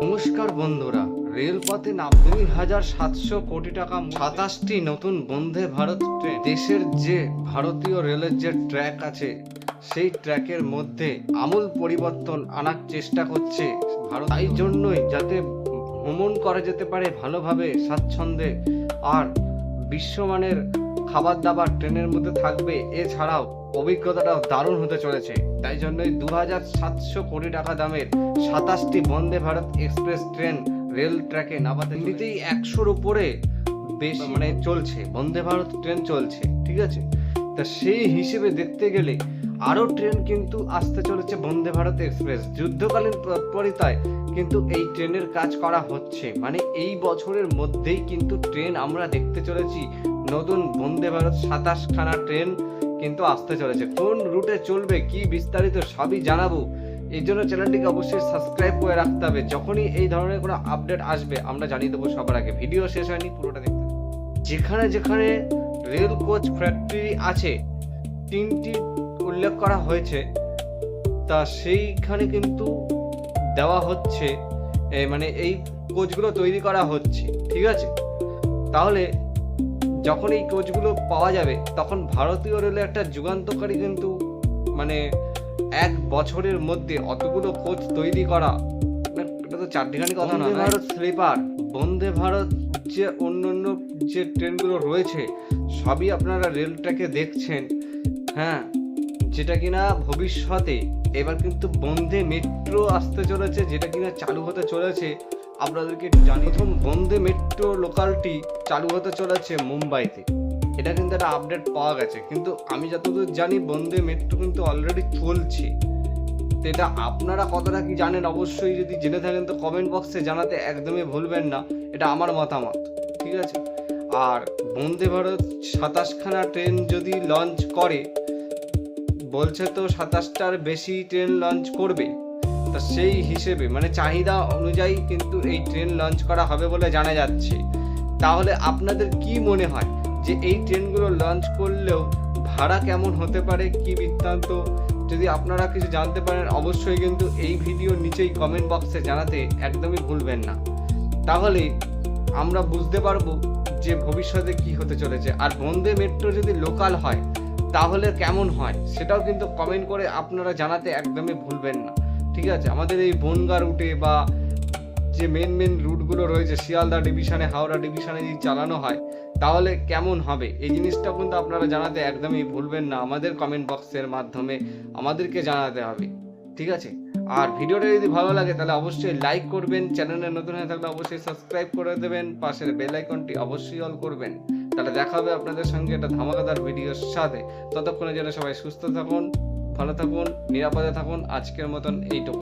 নমস্কার বন্ধুরা, রেলপথে 90,700 কোটি টাকা 27টি নতুন বন্দে ভারত ট্রেন। দেশের যে ভারতীয় রেলের যে ট্র্যাক আছে সেই ট্র্যাকের মধ্যে আমূল পরিবর্তন আনার চেষ্টা করছে ভারত। তাই জন্যই যাতে ভ্রমণ করা যেতে পারে ভালোভাবে স্বাচ্ছন্দ্যে, আর বিশ্বমানের খাবার দাবার ট্রেনের মধ্যে থাকবে, এছাড়াও অভিজ্ঞতাটাও দারুণ হতে চলেছে। তাই জন্যই 2,700 কোটি টাকা দামের 27টি Vande Bharat express train rail ট্র্যাকে নামাতে এমনিতেই 100-র উপরে বেশি চলছে বন্দে ভারত ট্রেন চলছে, ঠিক আছে। তা সেই হিসেবে দেখতে গেলে আরও ট্রেন কিন্তু আসতে চলেছে বন্দে ভারত এক্সপ্রেস। যুদ্ধকালীন তৎপরতায় কিন্তু এই ট্রেনের কাজ করা হচ্ছে, এই বছরের মধ্যেই কিন্তু ট্রেন আমরা দেখতে চলেছি। নতুন বন্দে ভারত 27খানা ট্রেন কিন্তু আসতে চলেছে। কোন রুটে চলবে, কি বিস্তারিত সবই জানাবো। এই জন্য চ্যানেলটিকে অবশ্যই সাবস্ক্রাইব করে রাখতে হবে। যখনই এই ধরনের কোনো আপডেট আসবে আমরা জানিয়ে দেবো সবার আগে। ভিডিও শেষ হয়নি, পুরোটা দেখতে। যেখানে যেখানে রেল কোচ ফ্যাক্টরি আছে 3টি উল্লেখ করা হয়েছে, তা সেইখানে কিন্তু দেওয়া হচ্ছে, এই কোচগুলো তৈরি করা হচ্ছে, ঠিক আছে। তাহলে যখন এই কোচগুলো পাওয়া যাবে তখন ভারতীয় রেলে একটা যুগান্তকারী কিন্তু 1 বছরের মধ্যে অতগুলো কোচ তৈরি করা, এটা তো চারটিখানি কথা না। ভারত স্লিপার, বন্দে ভারত যে অন্য যে ট্রেনগুলো রয়েছে সবই আপনারা রেল ট্র্যাকে দেখছেন, হ্যাঁ, যেটা কিনা ভবিষ্যতে এবার কিন্তু বন্দে মেট্রো আসতে চলেছে, যেটা কিনা চালু হতে চলেছে। আপনাদেরকে জানি, প্রথম বন্দে মেট্রো লোকালটি চালু হতে চলেছে মুম্বাইতে। এটা কিন্তু একটা আপডেট পাওয়া গেছে, কিন্তু আমি যতদূর জানি বন্দে মেট্রো কিন্তু অলরেডি চলছে। তো এটা আপনারা কতটা কি জানেন, অবশ্যই যদি জেনে থাকেন তো কমেন্ট বক্সে জানাতে একদমই ভুলবেন না। এটা আমার মতামত, ঠিক আছে। আর বন্দে ভারত 27খানা ট্রেন যদি লঞ্চ করে, বলছে তো 27টার বেশি ট্রেন লঞ্চ করবে। তা সেই হিসেবে চাহিদা অনুযায়ী কিন্তু এই ট্রেন লঞ্চ করা হবে বলে জানা যাচ্ছে। তাহলে আপনাদের কি মনে হয় যে এই ট্রেনগুলো লঞ্চ করলেও ভাড়া কেমন হতে পারে, কি বৃত্তান্ত? যদি আপনারা কিছু জানতে পারেন অবশ্যই কিন্তু এই ভিডিওর নিচেই কমেন্ট বক্সে জানাতে একদমই ভুলবেন না। তাহলে আমরা বুঝতে পারবো যে ভবিষ্যতে কি হতে চলেছে। আর বন্দে মেট্রো যদি লোকাল হয় তাহলে কেমন হয় সেটাও কিন্তু কমেন্ট করে আপনারা জানাতে একদমই ভুলবেন না, ঠিক আছে। আমাদের এই বনগা রুটে বা যে মেন রুটগুলো রয়েছে শিয়ালদা ডিভিশনে, হাওড়া ডিভিশনে যদি চালানো হয় তাহলে কেমন হবে, এই জিনিসটা কিন্তু আপনারা জানাতে একদমই ভুলবেন না। আমাদের কমেন্ট বক্সের মাধ্যমে আমাদেরকে জানাতে হবে, ঠিক আছে। আর ভিডিওটা যদি ভালো লাগে তাহলে অবশ্যই লাইক করবেন, চ্যানেলে নতুন হয়ে থাকলে অবশ্যই সাবস্ক্রাইব করে দেবেন, পাশের বেল আইকনটি অবশ্যই অল করবেন। তাহলে দেখা হবে আপনাদের সঙ্গে একটা ধামাকাদার ভিডিওর সাথে। ততক্ষণে যেন সবাই সুস্থ থাকুন, ভালো থাকুন, নিরাপদে থাকুন। আজকের মতন এইটুকু।